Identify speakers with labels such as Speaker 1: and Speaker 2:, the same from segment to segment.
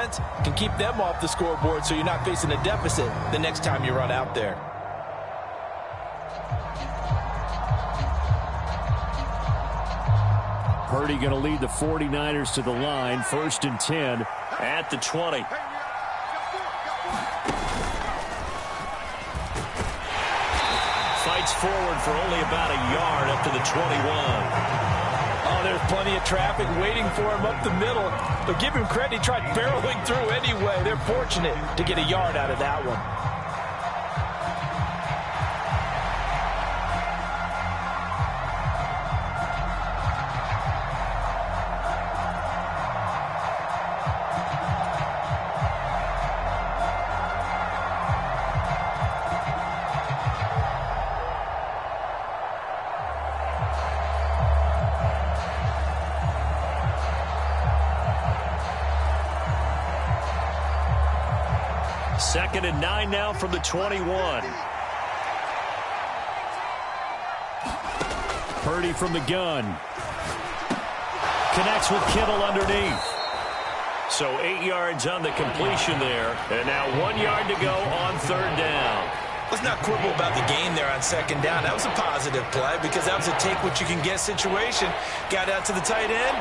Speaker 1: defense can keep them off the scoreboard so you're not facing a deficit the next time you run out there.
Speaker 2: Purdy going to lead the 49ers to the line, 1st and 10 at the 20. Fights forward for only about a yard up to the 21.
Speaker 1: Oh, there's plenty of traffic waiting for him up the middle. But give him credit, he tried barreling through anyway. They're fortunate to get a yard out of that one.
Speaker 2: Second and 9 now from the 21. Purdy from the gun. Connects with Kittle underneath. So 8 yards on the completion there. And now 1 yard to go on 3rd down.
Speaker 1: Let's not quibble about the game there on 2nd down. That was a positive play because that was a take-what-you-can-get situation. Got out to the tight end.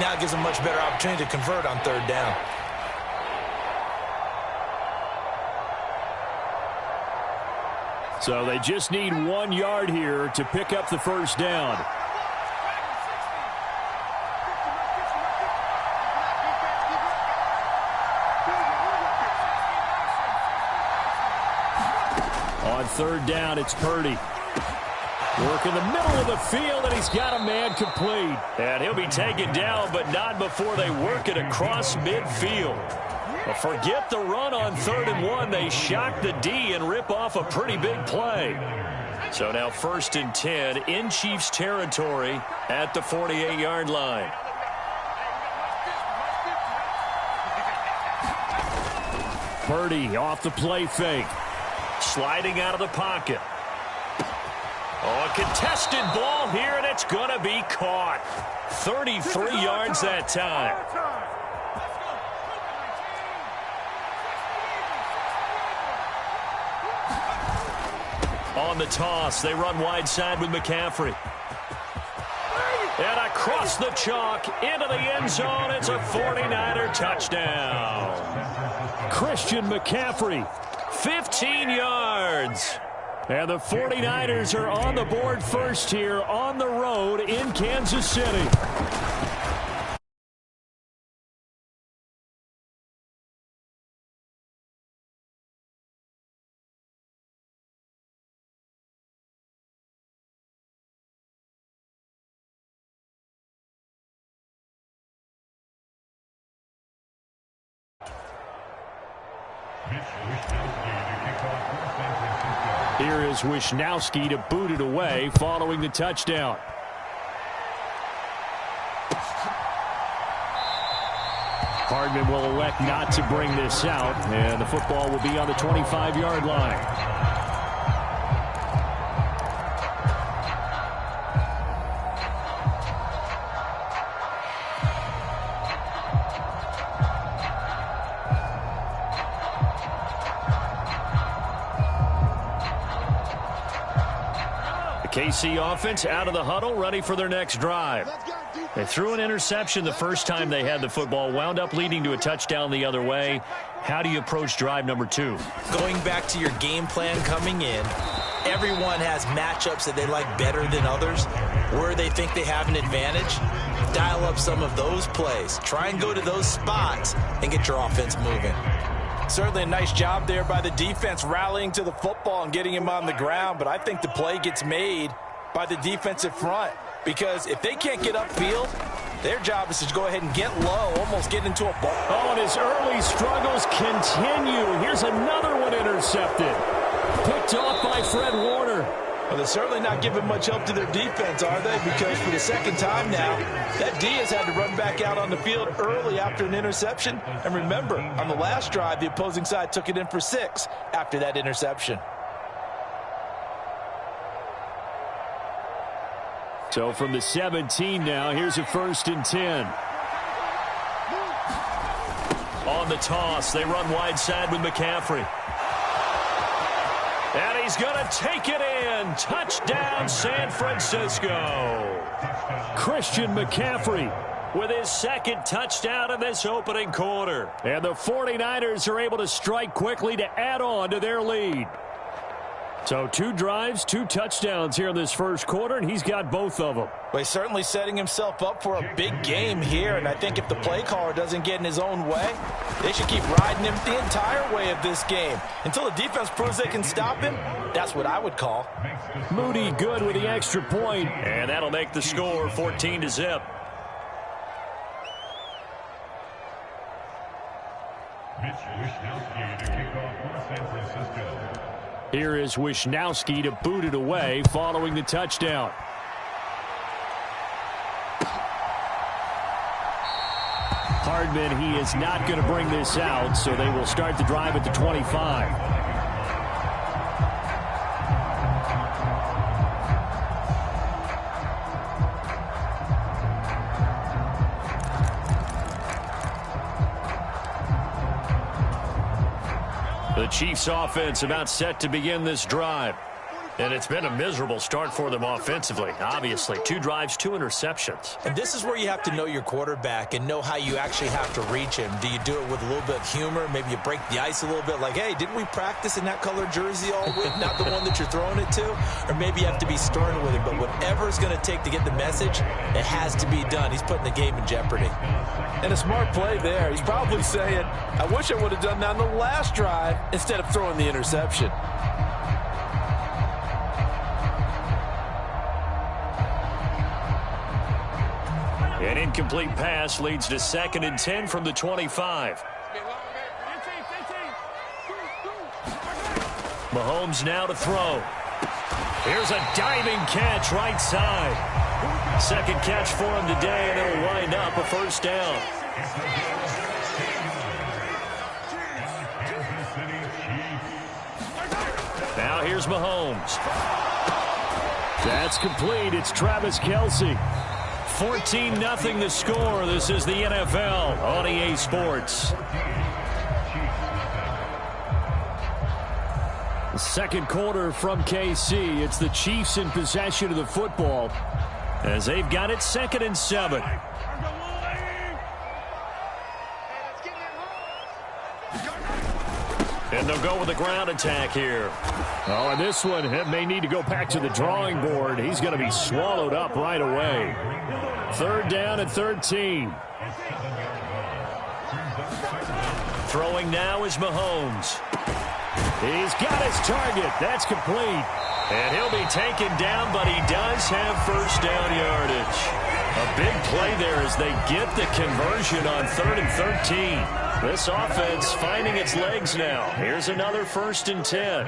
Speaker 1: Now it gives them a much better opportunity to convert on 3rd down.
Speaker 2: So they just need 1 yard here to pick up the 1st down. On 3rd down, it's Purdy. Work in the middle of the field, and he's got a man complete. And he'll be taken down, but not before they work it across midfield. But forget the run on 3rd and 1. They shock the D and rip off a pretty big play. So now 1st and 10 in Chiefs territory at the 48-yard line. Purdy off the play fake. Sliding out of the pocket. Oh, a contested ball here, and it's going to be caught. 33 yards that time. On the toss, they run wide side with McCaffrey. And across the chalk into the end zone. It's a 49er touchdown. Christian McCaffrey, 15 yards. And the 49ers are on the board first here on the road in Kansas City. Here is Wisnowski to boot it away following the touchdown. Hardman will elect not to bring this out, and the football will be on the 25-yard line. KC offense out of the huddle, ready for their next drive. They threw an interception the first time they had the football, wound up leading to a touchdown the other way. How do you approach drive number 2?
Speaker 1: Going back to your game plan coming in, everyone has matchups that they like better than others, where they think they have an advantage. Dial up some of those plays. Try and go to those spots and get your offense moving. Certainly a nice job there by the defense rallying to the football and getting him on the ground, but I think the play gets made by the defensive front because if they can't get upfield, their job is to go ahead and get low, almost get into a ball.
Speaker 2: Oh, and his early struggles continue. Here's another one intercepted. Picked off by Fred Warner.
Speaker 1: Well, they're certainly not giving much help to their defense, are they? Because for the second time now, that D has had to run back out on the field early after an interception. And remember, on the last drive, the opposing side took it in for 6 after that interception.
Speaker 2: So from the 17 now, here's a 1st and 10. On on the toss. They run wide side with McCaffrey. And he's going to take it in. Touchdown, San Francisco. Christian McCaffrey with his second touchdown in this opening quarter. And the 49ers are able to strike quickly to add on to their lead. So 2 drives, 2 touchdowns here in this first quarter, and he's got both of them.
Speaker 1: Well, he's certainly setting himself up for a big game here, and I think if the play caller doesn't get in his own way, they should keep riding him the entire way of this game. Until the defense proves they can stop him, that's what I would call.
Speaker 2: Moody good with the extra point, and that'll make the score 14-0. Here is Wishnowski to boot it away following the touchdown. Hardman, he is not going to bring this out, so they will start the drive at the 25. The Chiefs offense about set to begin this drive. And it's been a miserable start for them offensively, obviously. 2 drives, 2 interceptions.
Speaker 1: And this is where you have to know your quarterback and know how you actually have to reach him. Do you do it with a little bit of humor? Maybe you break the ice a little bit like, hey, didn't we practice in that color jersey all week? Not the one that you're throwing it to? Or maybe you have to be stern with him. But whatever it's going to take to get the message, it has to be done. He's putting the game in jeopardy. And a smart play there. He's probably saying, I wish I would have done that on the last drive instead of throwing the interception.
Speaker 2: An incomplete pass leads to 2nd and 10 from the 25. Mahomes now to throw. Here's a diving catch right side. Second catch for him today, and it'll wind up a first down. Now here's Mahomes. That's complete. It's Travis Kelce. 14-0 the score. This is the NFL on EA Sports. The second quarter from KC. It's the Chiefs in possession of the football as they've got it 2nd and 7. And they'll go with a ground attack here. Oh, and this one may need to go back to the drawing board. He's going to be swallowed up right away. 3rd down and 13. Throwing now is Mahomes. He's got his target. That's complete. And he'll be taken down, but he does have first down yardage. A big play there as they get the conversion on 3rd and 13. This offense finding its legs now. Here's another 1st and 10.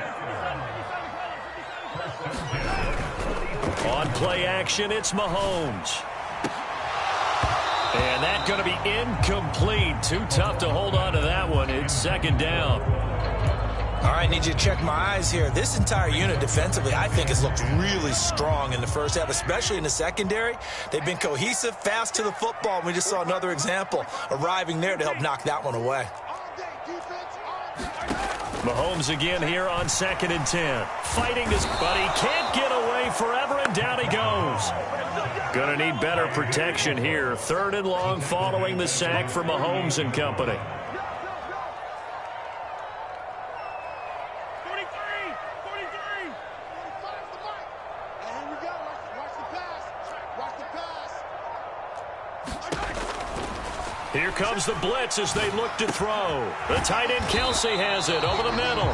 Speaker 2: On play action, it's Mahomes. And that's going to be incomplete. Too tough to hold on to that one. It's 2nd down.
Speaker 1: All right, need you to check my eyes here. This entire unit defensively, I think, has looked really strong in the first half, especially in the secondary. They've been cohesive, fast to the football. We just saw another example arriving there to help knock that one away.
Speaker 2: Mahomes again here on 2nd and 10. Fighting this, but he can't get away forever, and down he goes. Gonna need better protection here. 3rd and long following the sack for Mahomes and company. Here comes the blitz as they look to throw. The tight end Kelce has it over the middle.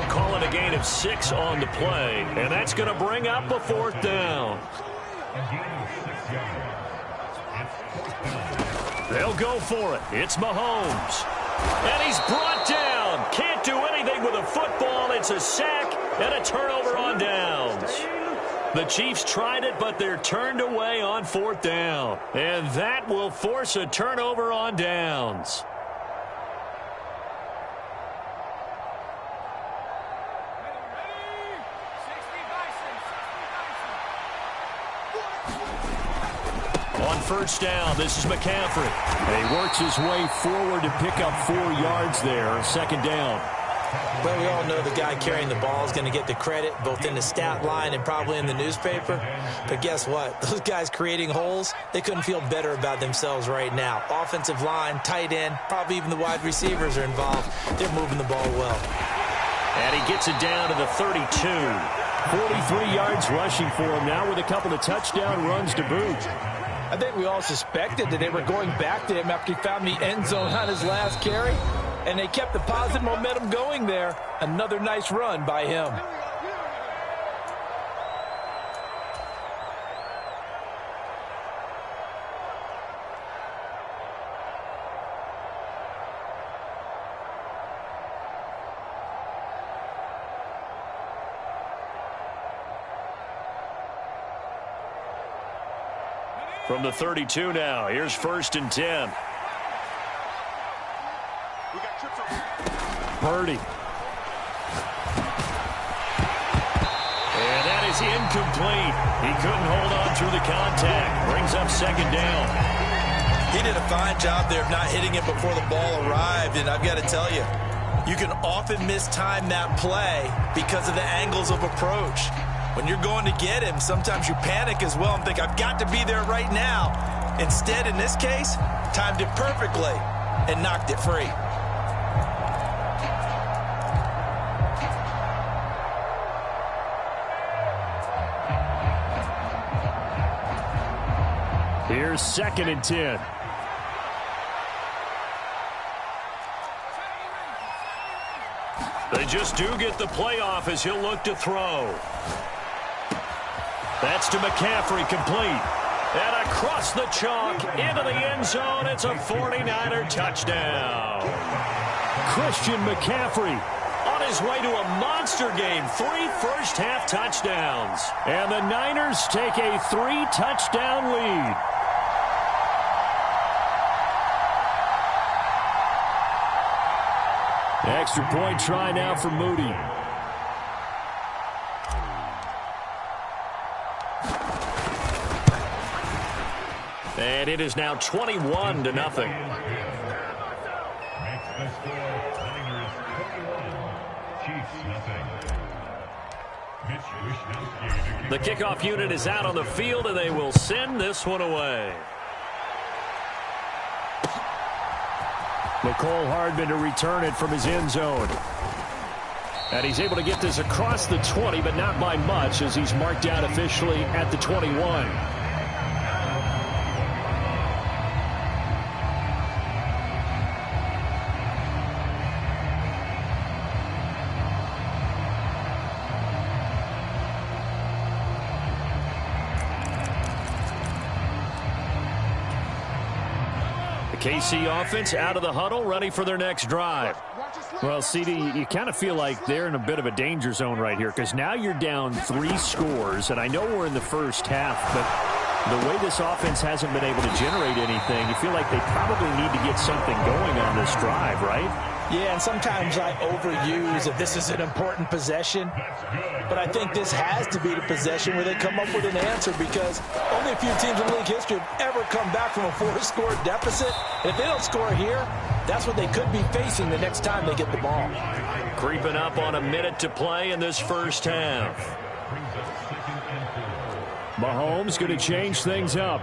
Speaker 2: Call it a gain of 6 on the play, and that's going to bring up a 4th down. They'll go for it. It's Mahomes. And he's brought down. Can't do anything with a football. It's a sack and a turnover on downs. The Chiefs tried it, but they're turned away on 4th down. And that will force a turnover on downs. On On first down, this is McCaffrey. And he works his way forward to pick up 4 yards there. Second down.
Speaker 1: Well, we all know the guy carrying the ball is going to get the credit, both in the stat line and probably in the newspaper. But guess what? Those guys creating holes, they couldn't feel better about themselves right now. Offensive line, tight end, probably even the wide receivers are involved. They're moving the ball well.
Speaker 2: And he gets it down to the 32. 43 yards rushing for him now with a couple of touchdown runs to boot.
Speaker 3: I think we all suspected that they were going back to him after he found the end zone on his last carry. And they kept the positive momentum going there. Another nice run by him.
Speaker 2: From the 32 now, here's 1st and 10. Purdy. And that is incomplete. He couldn't hold on through the contact. Brings up 2nd down.
Speaker 1: He did a fine job there of not hitting it before the ball arrived, and I've got to tell you, you can often mistime that play because of the angles of approach. When you're going to get him, sometimes you panic as well and think, I've got to be there right now. Instead, in this case, timed it perfectly and knocked it free.
Speaker 2: Here's 2nd and 10. They just do get the playoff as he'll look to throw. That's to McCaffrey, complete. And across the chalk into the end zone. It's a 49er touchdown. Christian McCaffrey on his way to a monster game. 3 first-half touchdowns. And the Niners take a 3-touchdown lead. Extra point try now for Moody. And it is now 21-0. The kickoff unit is out on the field, and they will send this one away. McCole Hardman to return it from his end zone. And he's able to get this across the 20, but not by much, as he's marked out officially at the 21. KC offense out of the huddle, ready for their next drive. Well, CD, you kind of feel like they're in a bit of a danger zone right here, because now you're down 3 scores, and I know we're in the first half, but the way this offense hasn't been able to generate anything, you feel like they probably need to get something going on this drive, right?
Speaker 3: Yeah, and sometimes I overuse if this is an important possession. But I think this has to be the possession where they come up with an answer, because only a few teams in league history have ever come back from a 4-score deficit. And if they don't score here, that's what they could be facing the next time they get the ball.
Speaker 2: Creeping up on a minute to play in this first half. Mahomes going to change things up.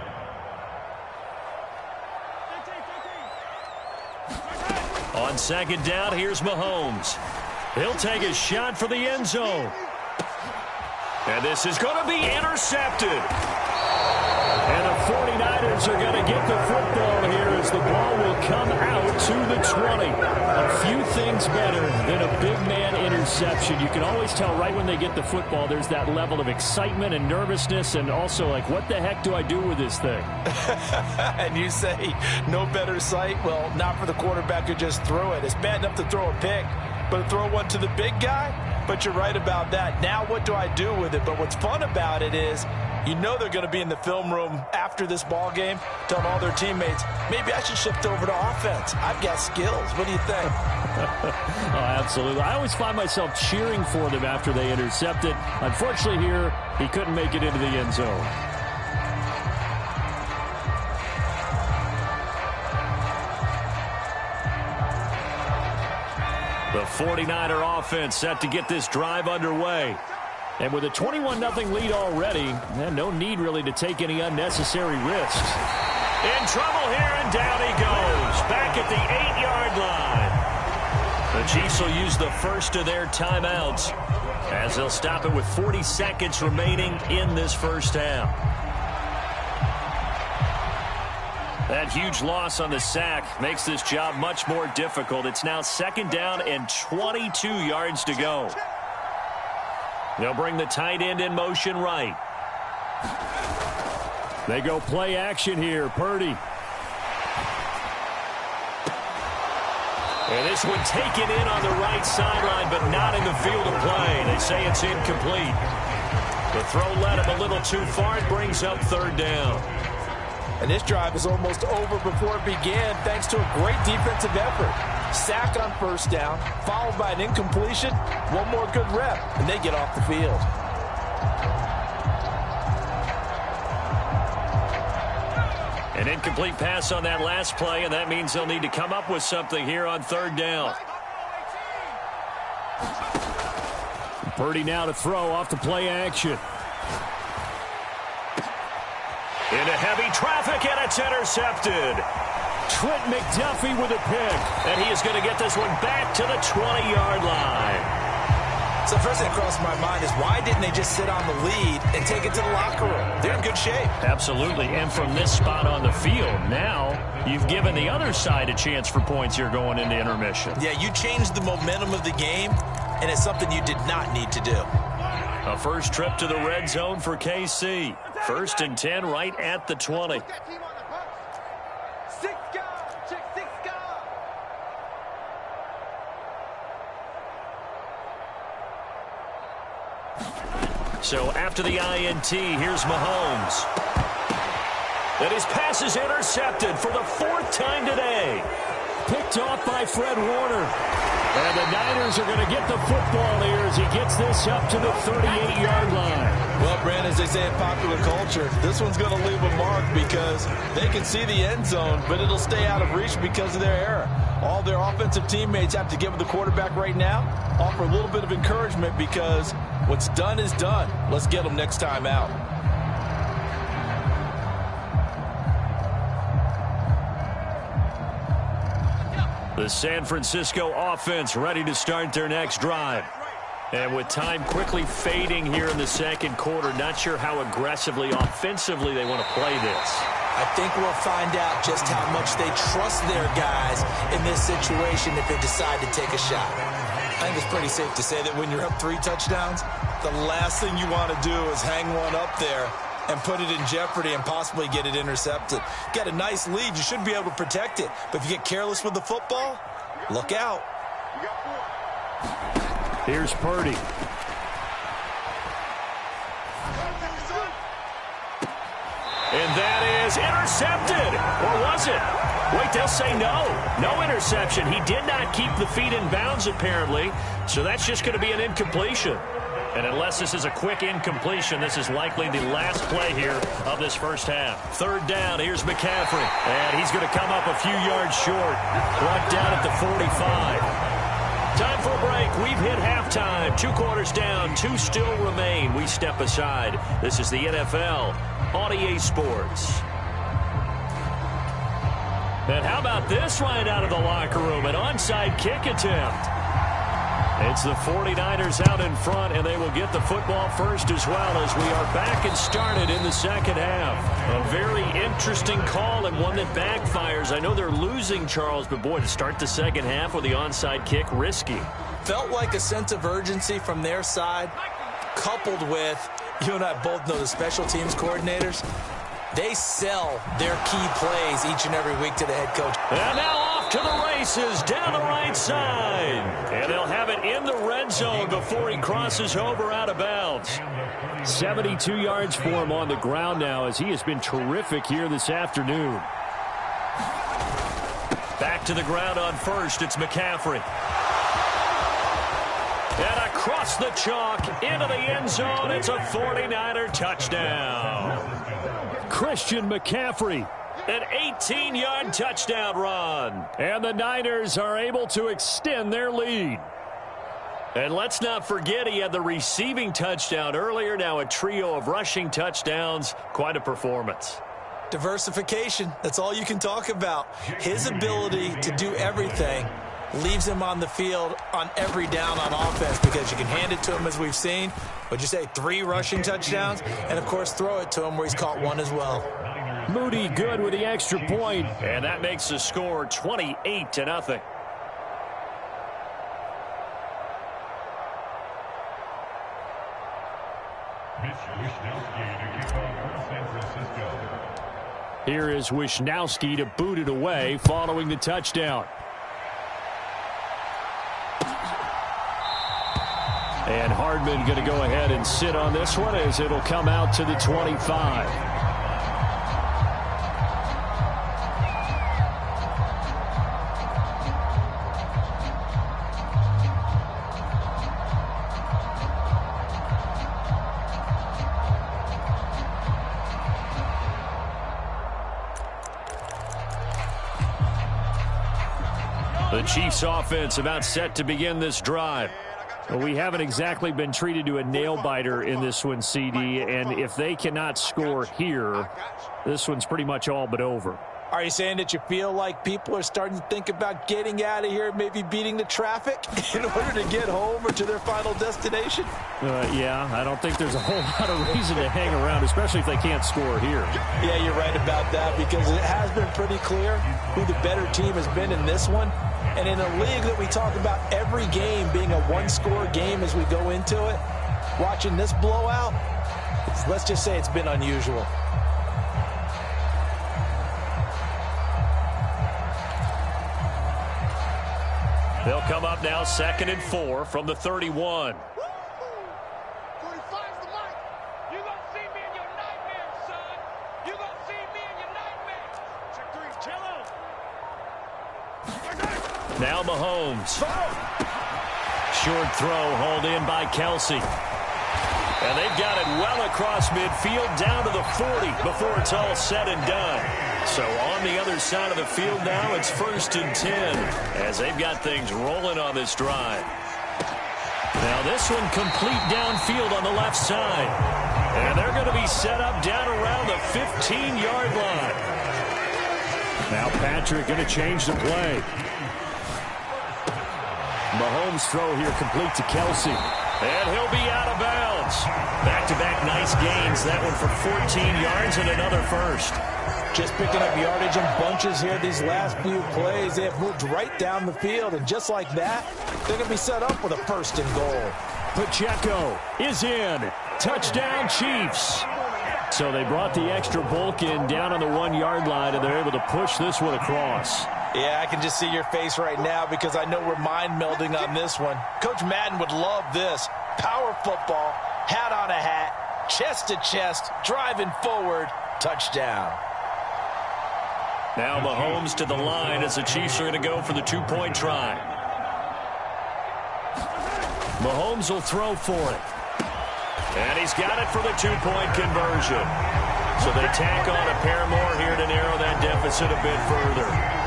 Speaker 2: On 2nd down, here's Mahomes. He'll take a shot for the end zone. And this is going to be intercepted. And the 49ers are going to get the football here as the ball will come out to the 20. A few things better than a big man interception. You can always tell right when they get the football, there's that level of excitement and nervousness, and also like, what the heck do I do with this thing?
Speaker 3: And you say no better sight? Well, not for the quarterback to just throw it. It's bad enough to throw a pick, but to throw one to the big guy? But you're right about that. Now what do I do with it? But what's fun about it is, you know they're going to be in the film room after this ball game telling all their teammates, maybe I should shift over to offense. I've got skills. What do you think?
Speaker 2: Oh, absolutely. I always find myself cheering for them after they intercept it. Unfortunately here, he couldn't make it into the end zone. The 49er offense set to get this drive underway. And with a 21-0 lead already, no need really to take any unnecessary risks. In trouble here, and down he goes. Back at the 8-yard line. The Chiefs will use the first of their timeouts as they'll stop it with 40 seconds remaining in this first half. That huge loss on the sack makes this job much more difficult. It's now 2nd down and 22 yards to go. They'll bring the tight end in motion right. They go play action here. Purdy. And this one taken in on the right sideline, but not in the field of play. They say it's incomplete. The throw led him a little too far. It brings up 3rd down.
Speaker 3: And this drive is almost over before it began thanks to a great defensive effort. Sack on 1st down, followed by an incompletion. One more good rep, and they get off the field.
Speaker 2: An incomplete pass on that last play, and that means they'll need to come up with something here on 3rd down. Purdy now to throw off the play action. Into heavy traffic, and it's intercepted. Trent McDuffie with a pick. And he is going to get this one back to the 20-yard line.
Speaker 1: So first thing that crossed my mind is why didn't they just sit on the lead and take it to the locker room? They're in good shape.
Speaker 2: Absolutely. And from this spot on the field, now you've given the other side a chance for points here going into intermission.
Speaker 1: Yeah, you changed the momentum of the game, and it's something you did not need to do.
Speaker 2: A first trip to the red zone for KC. 1st and 10 right at the 20. So after the INT, here's Mahomes. And his pass is intercepted for the 4th time today. Picked off by Fred Warner. And the Niners are going to get the football here as he gets this up to the 38-yard line.
Speaker 3: Well, Brandon, as they say in popular culture, this one's going to leave a mark because they can see the end zone, but it'll stay out of reach because of their error. All their offensive teammates have to give the quarterback right now, offer a little bit of encouragement because what's done is done. Let's get them next time out.
Speaker 2: The San Francisco offense ready to start their next drive. And with time quickly fading here in the 2nd quarter, not sure how aggressively, offensively they want to play this.
Speaker 1: I think we'll find out just how much they trust their guys in this situation if they decide to take a shot. I think it's pretty safe to say that when you're up 3 touchdowns, the last thing you want to do is hang one up there and put it in jeopardy and possibly get it intercepted. Get a nice lead, you should be able to protect it. But if you get careless with the football, look out.
Speaker 2: Here's Purdy. And that is intercepted. Or was it? Wait, they'll say no. No interception. He did not keep the feet in bounds, apparently. So that's just going to be an incompletion. And unless this is a quick incompletion, this is likely the last play here of this first half. 3rd down, here's McCaffrey. And he's going to come up a few yards short. Brought down at the 45. Time for a break. We've hit halftime. 2 quarters down, 2 still remain. We step aside. This is the NFL on EA Sports. And how about this right out of the locker room? An onside kick attempt. It's the 49ers out in front, and they will get the football first as well as we are back and started in the 2nd half. A very interesting call and one that backfires. I know they're losing, Charles, but boy, to start the 2nd half with the onside kick, risky.
Speaker 1: Felt like a sense of urgency from their side, coupled with, you and I both know the special teams coordinators, they sell their key plays each and every week to the head coach.
Speaker 2: And now off to the races down the right side. And they'll have it in the red zone before he crosses over out of bounds. 72 yards for him on the ground now as he has been terrific here this afternoon. Back to the ground on first. It's McCaffrey. And across the chalk into the end zone. It's a 49er touchdown. Christian McCaffrey An 18-yard touchdown run. And the Niners are able to extend their lead. And let's not forget he had the receiving touchdown earlier. Now a trio of rushing touchdowns. Quite a performance.
Speaker 1: Diversification, that's all you can talk about. His ability to do everything leaves him on the field on every down on offense because you can hand it to him as we've seen. What'd you say, 3 rushing touchdowns? And, of course, throw it to him where he's caught 1 as well.
Speaker 2: Moody good with the extra point. And that makes the score 28-0. Here is Wisnowski to boot it away following the touchdown. And Hardman going to go ahead and sit on this one as it'll come out to the 25. The Chiefs offense about set to begin this drive. Well, we haven't exactly been treated to a nail-biter in this one, CD, and if they cannot score here, this one's pretty much all but over.
Speaker 3: Are you saying that you feel like people are starting to think about getting out of here, maybe beating the traffic in order to get home or to their final destination?
Speaker 2: Yeah, I don't think there's a whole lot of reason to hang around, especially if they can't score here.
Speaker 3: Yeah, you're right about that because it has been pretty clear who the better team has been in this one. And in a league that we talk about every game being a one-score game as we go into it, watching this blowout, let's just say it's been unusual.
Speaker 2: They'll come up now 2nd and 4 from the 31. Now Mahomes. Short throw hauled in by Kelsey. And they've got it well across midfield down to the 40 before it's all said and done. So on the other side of the field now, it's 1st and 10 as they've got things rolling on this drive. Now this one complete downfield on the left side. And they're going to be set up down around the 15-yard line. Now Patrick going to change the play. Mahomes throw here complete to Kelsey. And he'll be out of bounds. Back-to-back nice gains. That one for 14 yards and another first.
Speaker 3: Just picking up yardage in bunches here these last few plays. They have moved right down the field. And just like that, they're going to be set up with a 1st and goal.
Speaker 2: Pacheco is in. Touchdown, Chiefs. So they brought the extra bulk in down on the 1-yard line, and they're able to push this one across.
Speaker 3: Yeah, I can just see your face right now because I know we're mind melding on this one. Coach Madden would love this. Power football, hat on a hat, chest to chest, driving forward, touchdown.
Speaker 2: Now Mahomes to the line as the Chiefs are going to go for the 2-point try. Mahomes will throw for it. And he's got it for the 2-point conversion. So they tack on a pair more here to narrow that deficit a bit further.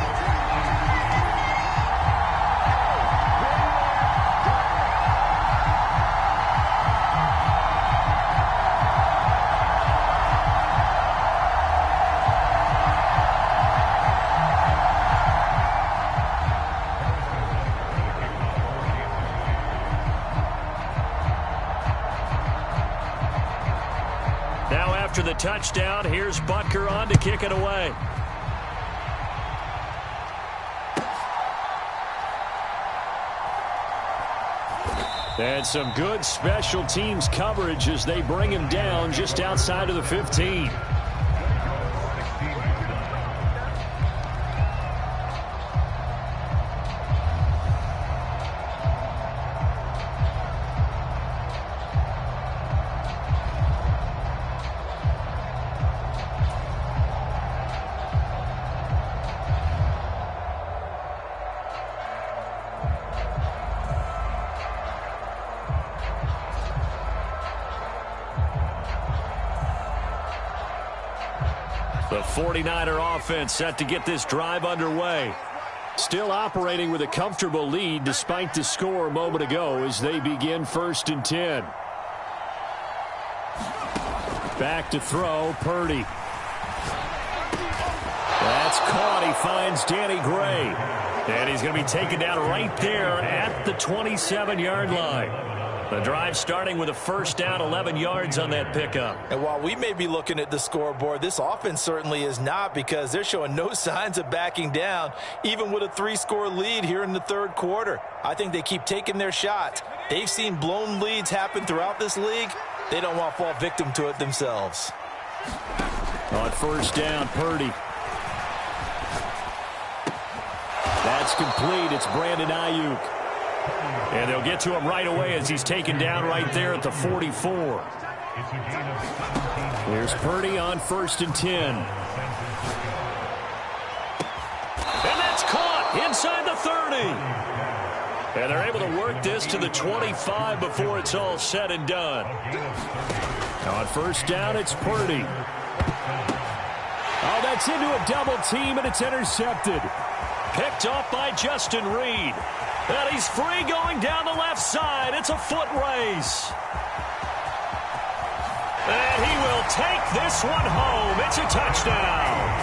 Speaker 2: After the touchdown, here's Butker on to kick it away. And some good special teams coverage as they bring him down just outside of the 15. The 49er offense set to get this drive underway. Still operating with a comfortable lead despite the score a moment ago as they begin 1st and 10. Back to throw, Purdy. That's caught. He finds Danny Gray. And he's going to be taken down right there at the 27-yard line. The drive starting with a first down, 11 yards on that pickup.
Speaker 3: And while we may be looking at the scoreboard, this offense certainly is not, because they're showing no signs of backing down, even with a 3-score lead here in the 3rd quarter. I think they keep taking their shots. They've seen blown leads happen throughout this league. They don't want to fall victim to it themselves.
Speaker 2: On first down, Purdy. That's complete. It's Brandon Ayuk. And they'll get to him right away as he's taken down right there at the 44. Here's Purdy on 1st and 10. And that's caught inside the 30. And they're able to work this to the 25 before it's all said and done. On first down, it's Purdy. Oh, that's into a double team, and it's intercepted. Picked off by Justin Reed. And he's free going down the left side. It's a foot race. And he will take this one home. It's a touchdown.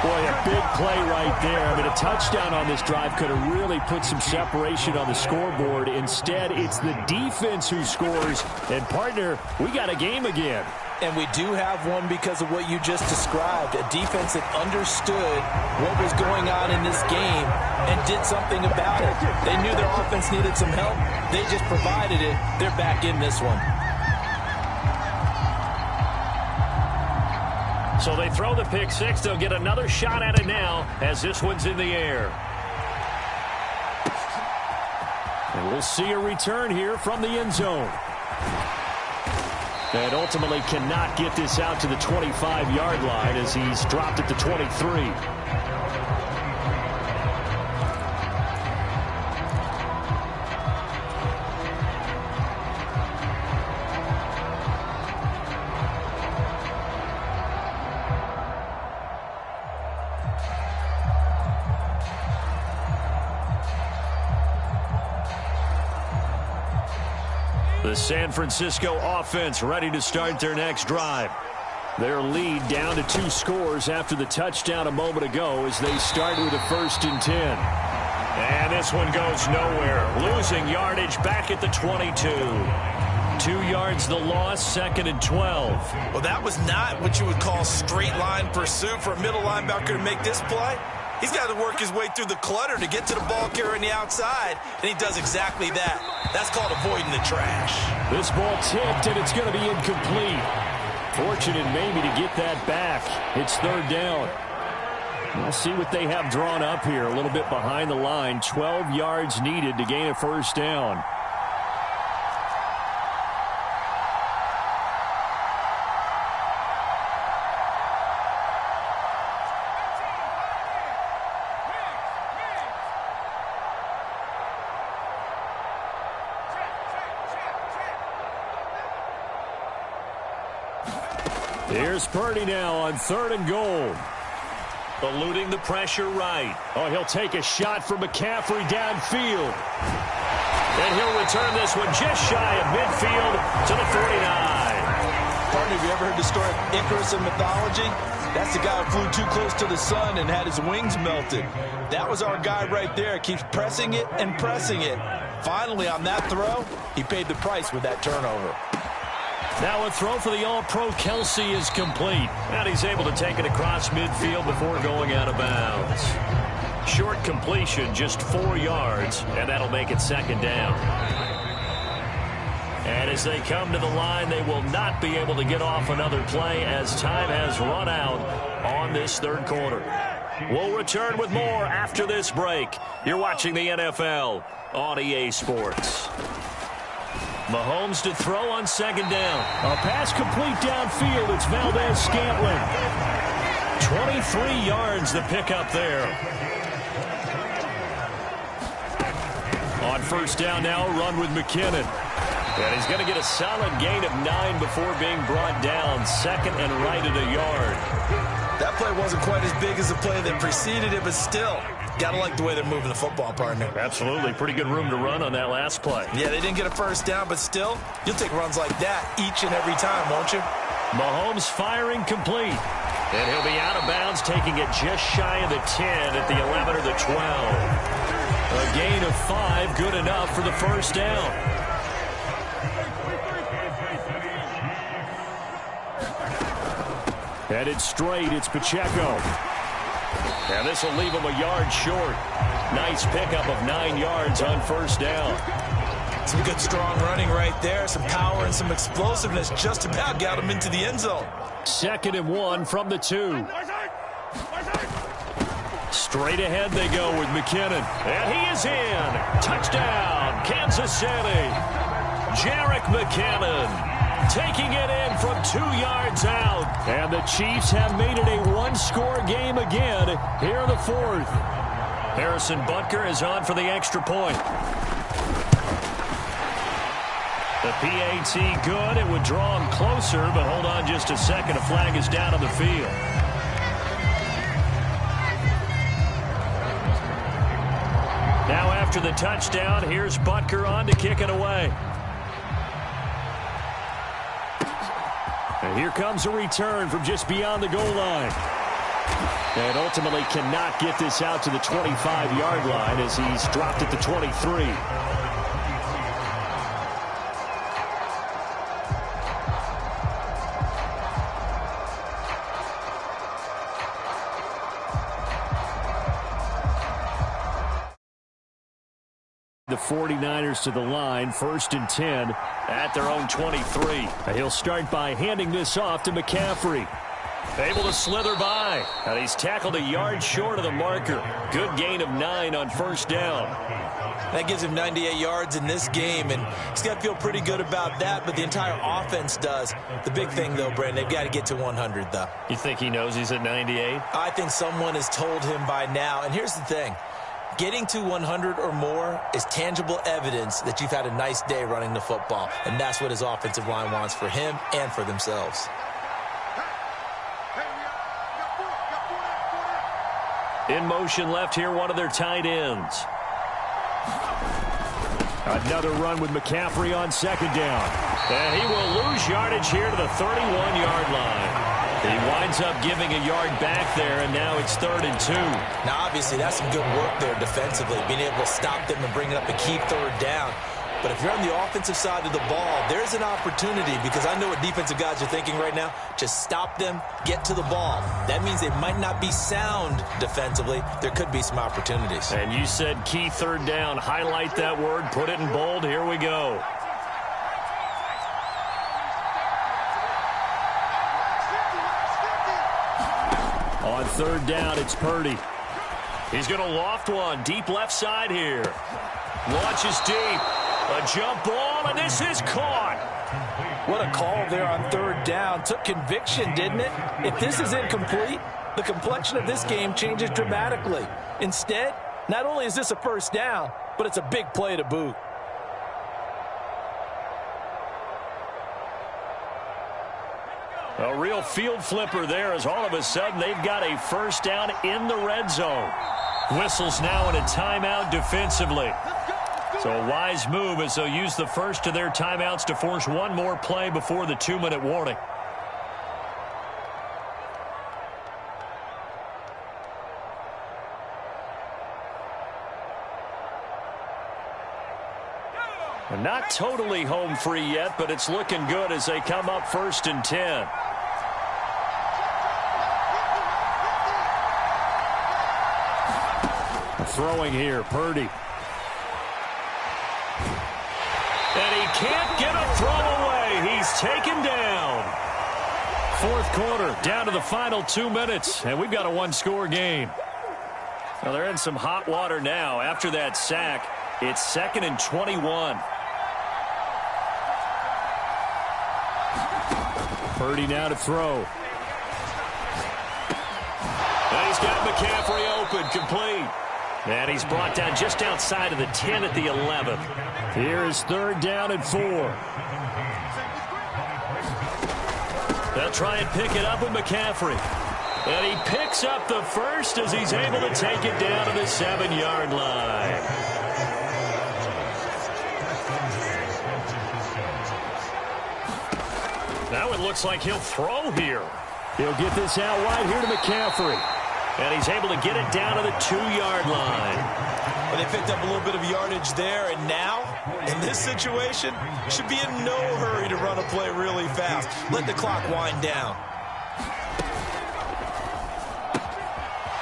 Speaker 2: Boy, a big play right there. I mean, a touchdown on this drive could have really put some separation on the scoreboard. Instead, it's the defense who scores. And, partner, we got a game again.
Speaker 3: And we do have one because of what you just described, a defense that understood what was going on in this game and did something about it. They knew their offense needed some help. They just provided it. They're back in this one.
Speaker 2: So they throw the pick six. They'll get another shot at it now as this one's in the air. And we'll see a return here from the end zone. And ultimately cannot get this out to the 25-yard line as he's dropped at the 23. The San Francisco offense ready to start their next drive. Their lead down to 2 scores after the touchdown a moment ago as they start with a 1st and 10. And this one goes nowhere. Losing yardage back at the 22. 2 yards the loss, 2nd and 12.
Speaker 1: Well, that was not what you would call straight line pursuit for a middle linebacker to make this play. He's got to work his way through the clutter to get to the ball carrier on the outside, and he does exactly that. That's called avoiding the trash.
Speaker 2: This ball tipped, and it's going to be incomplete. Fortunate maybe to get that back. It's 3rd down. We'll see what they have drawn up here. A little bit behind the line. 12 yards needed to gain a 1st down. Here's Purdy now on 3rd and goal. Eluding the pressure right. Oh, he'll take a shot from McCaffrey downfield. And he'll return this one just shy of midfield to the 49.
Speaker 3: Partner, have you ever heard the story of Icarus in mythology? That's the guy who flew too close to the sun and had his wings melted. That was our guy right there. Keeps pressing it and pressing it. Finally, on that throw, he paid the price with that turnover.
Speaker 2: Now a throw for the All-Pro Kelsey is complete. And he's able to take it across midfield before going out of bounds. Short completion, just 4 yards, and that'll make it 2nd down. And as they come to the line, they will not be able to get off another play as time has run out on this 3rd quarter. We'll return with more after this break. You're watching the NFL on EA Sports. Mahomes to throw on 2nd down. A pass complete downfield. It's Valdez-Scantling. 23 yards the pickup there. On 1st down now, run with McKinnon. And he's going to get a solid gain of 9 before being brought down. 2nd and right at a yard.
Speaker 1: That play wasn't quite as big as the play that preceded it, but still, got to like the way they're moving the football, partner.
Speaker 2: Absolutely. Pretty good room to run on that last play.
Speaker 1: Yeah, they didn't get a first down, but still, you'll take runs like that each and every time, won't you?
Speaker 2: Mahomes firing complete. And he'll be out of bounds, taking it just shy of the 10 at the 11 or the 12. A gain of 5, good enough for the first down. Headed straight, it's Pacheco. And this will leave him a yard short. Nice pickup of 9 yards on first down.
Speaker 1: Some good strong running right there. Some power and some explosiveness just about got him into the end zone.
Speaker 2: 2nd and 1 from the 2. Straight ahead they go with McKinnon. And he is in. Touchdown, Kansas City. Jerick McKinnon taking it in from 2 yards out. And the Chiefs have made it a one-score game again here in the 4th. Harrison Butker is on for the extra point. The PAT good. It would draw him closer, but hold on just a second. A flag is down on the field. Now after the touchdown, here's Butker on to kick it away. And here comes a return from just beyond the goal line. And ultimately cannot get this out to the 25-yard line as he's dropped at the 23. The 49ers to the line, 1st and 10 at their own 23. And he'll start by handing this off to McCaffrey. Able to slither by. And he's tackled a yard short of the marker. Good gain of 9 on first down.
Speaker 1: That gives him 98 yards in this game, and he's got to feel pretty good about that, but the entire offense does. The big thing, though, Brandon, they've got to get to 100, though.
Speaker 2: You think he knows he's at 98?
Speaker 1: I think someone has told him by now. And here's the thing. Getting to 100 or more is tangible evidence that you've had a nice day running the football. And that's what his offensive line wants for him and for themselves.
Speaker 2: In motion left here, one of their tight ends. Another run with McCaffrey on 2nd down. And he will lose yardage here to the 31-yard line. He winds up giving a yard back there, and now it's 3rd and 2.
Speaker 1: Now, obviously, that's some good work there defensively, being able to stop them and bring it up a key 3rd down. But if you're on the offensive side of the ball, there's an opportunity, because I know what defensive guys are thinking right now. Just stop them, get to the ball. That means they might not be sound defensively. There could be some opportunities.
Speaker 2: And you said key 3rd down. Highlight that word, put it in bold. Here we go. On 3rd down, it's Purdy. He's going to loft one deep left side here. Launches deep. A jump ball, and this is caught.
Speaker 3: What a call there on 3rd down. Took conviction, didn't it? If this is incomplete, the complexion of this game changes dramatically. Instead, not only is this a first down, but it's a big play to boot.
Speaker 2: A real field flipper there, as all of a sudden they've got a first down in the red zone. Whistles now in a timeout defensively. So a wise move as they'll use the first of their timeouts to force one more play before the 2-minute warning. Not totally home free yet, but it's looking good as they come up 1st and 10. Throwing here, Purdy. And he can't get a throw away. He's taken down. 4th quarter, down to the final 2 minutes, and we've got a one-score game. Well, they're in some hot water now. After that sack, it's 2nd and 21. Purdy now to throw. And he's got McCaffrey open, complete. And he's brought down just outside of the 10 at the 11. Here is 3rd down and 4. They'll try and pick it up with McCaffrey. And he picks up the first as he's able to take it down to the 7-yard line. Now it looks like he'll throw here. He'll get this out wide here to McCaffrey. And he's able to get it down to the 2-yard line.
Speaker 3: Well, they picked up a little bit of yardage there, and now, in this situation, should be in no hurry to run a play really fast. Let the clock wind down.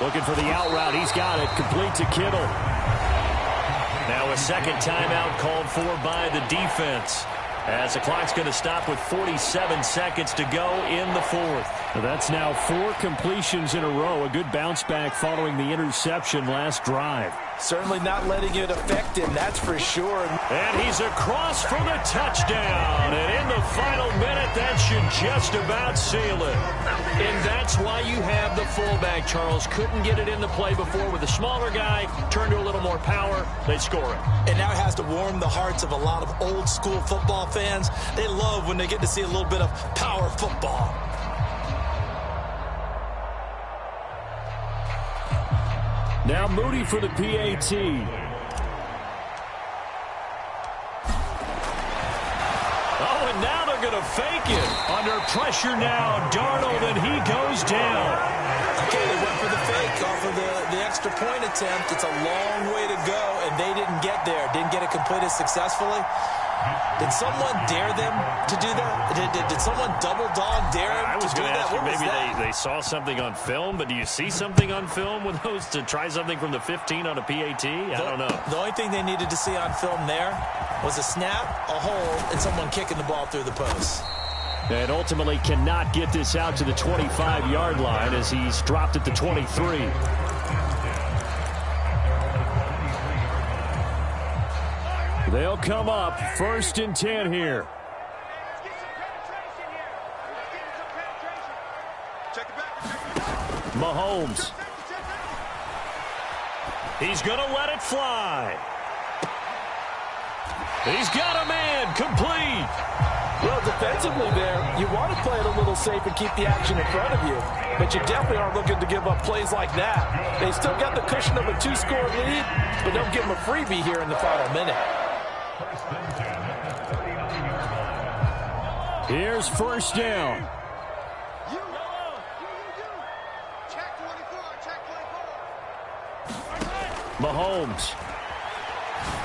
Speaker 2: Looking for the out route. He's got it. Complete to Kittle. Now a second timeout called for by the defense, as the clock's going to stop with 47 seconds to go in the fourth.
Speaker 4: That's now 4 completions in a row. A good bounce back following the interception last drive.
Speaker 3: Certainly not letting it affect him, that's for sure.
Speaker 2: And he's across for the touchdown. And in the final minute, that should just about seal it. And that's why you have the fullback, Charles. Couldn't get it in the play before with a smaller guy. Turned to a little more power. They score it.
Speaker 3: And now it has to warm the hearts of a lot of old school football fans. They love when they get to see a little bit of power football.
Speaker 4: Now Moody for the PAT.
Speaker 2: Oh, and now they're going to fake it. Under pressure now, Darnold, and he goes down.
Speaker 3: Okay, they went for the fake off of the extra point attempt. It's a long way to go, and they didn't get there. Didn't get it completed successfully. Did someone dare them to do that? Did someone double dog dare them
Speaker 2: I was
Speaker 3: to do
Speaker 2: going to
Speaker 3: that?
Speaker 2: ask you,
Speaker 3: What was
Speaker 2: maybe
Speaker 3: that?
Speaker 2: they saw something on film, but do you see something on film with those to try something from the 15 on a PAT? I don't know.
Speaker 3: The only thing they needed to see on film there was a snap, a hold, and someone kicking the ball through the post.
Speaker 4: And ultimately cannot get this out to the 25-yard line as he's dropped at the 23. They'll come up 1st and 10 here. Mahomes.
Speaker 2: He's going to let it fly. He's got a man. Complete.
Speaker 3: Well, defensively there, you want to play it a little safe and keep the action in front of you. But you definitely aren't looking to give up plays like that. They still got the cushion of a 2-score lead, but don't give them a freebie here in the final minute.
Speaker 4: Here's 1st down. Mahomes.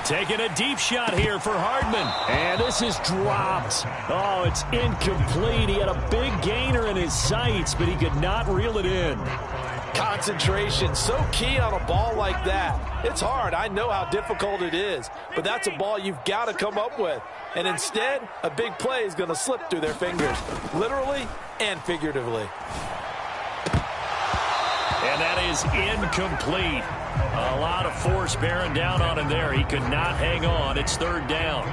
Speaker 2: Taking a deep shot here for Hardman.
Speaker 4: And this is dropped. Oh, it's incomplete. He had a big gainer in his sights, but he could not reel it in.
Speaker 3: Concentration, so key on a ball like that. It's hard. I know how difficult it is, but that's a ball you've got to come up with. And instead, a big play is going to slip through their fingers, literally and figuratively.
Speaker 2: And that is incomplete. A lot of force bearing down on him there. He could not hang on. It's 3rd down.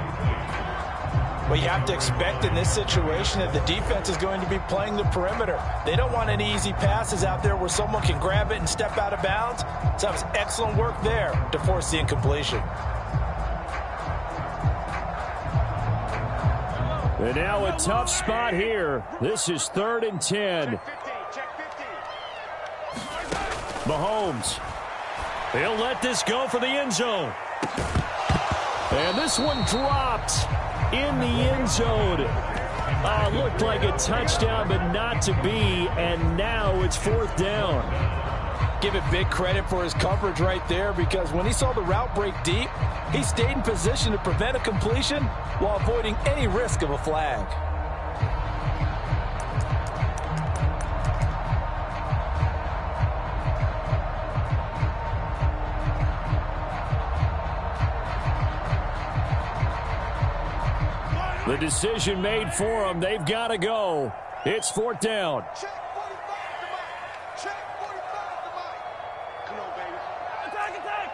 Speaker 3: Well, you have to expect in this situation that the defense is going to be playing the perimeter. They don't want any easy passes out there where someone can grab it and step out of bounds. So that was excellent work there to force the incompletion.
Speaker 4: And now a tough spot here. This is 3rd and 10. Mahomes.
Speaker 2: He'll let this go for the end zone.
Speaker 4: And this one dropped in the end zone. Looked like a touchdown, but not to be. And now it's 4th down.
Speaker 3: Give it big credit for his coverage right there, because when he saw the route break deep, he stayed in position to prevent a completion while avoiding any risk of a flag.
Speaker 4: The decision made for them. They've got to go. It's 4th down.
Speaker 5: Check 45 to Mike. Check 45 to Mike. Come on, baby. Attack, attack.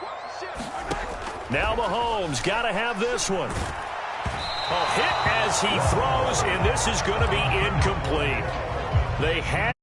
Speaker 5: Watch the shit.
Speaker 2: Now Mahomes got to have this one. Oh, hit as he throws, and this is going to be incomplete. They had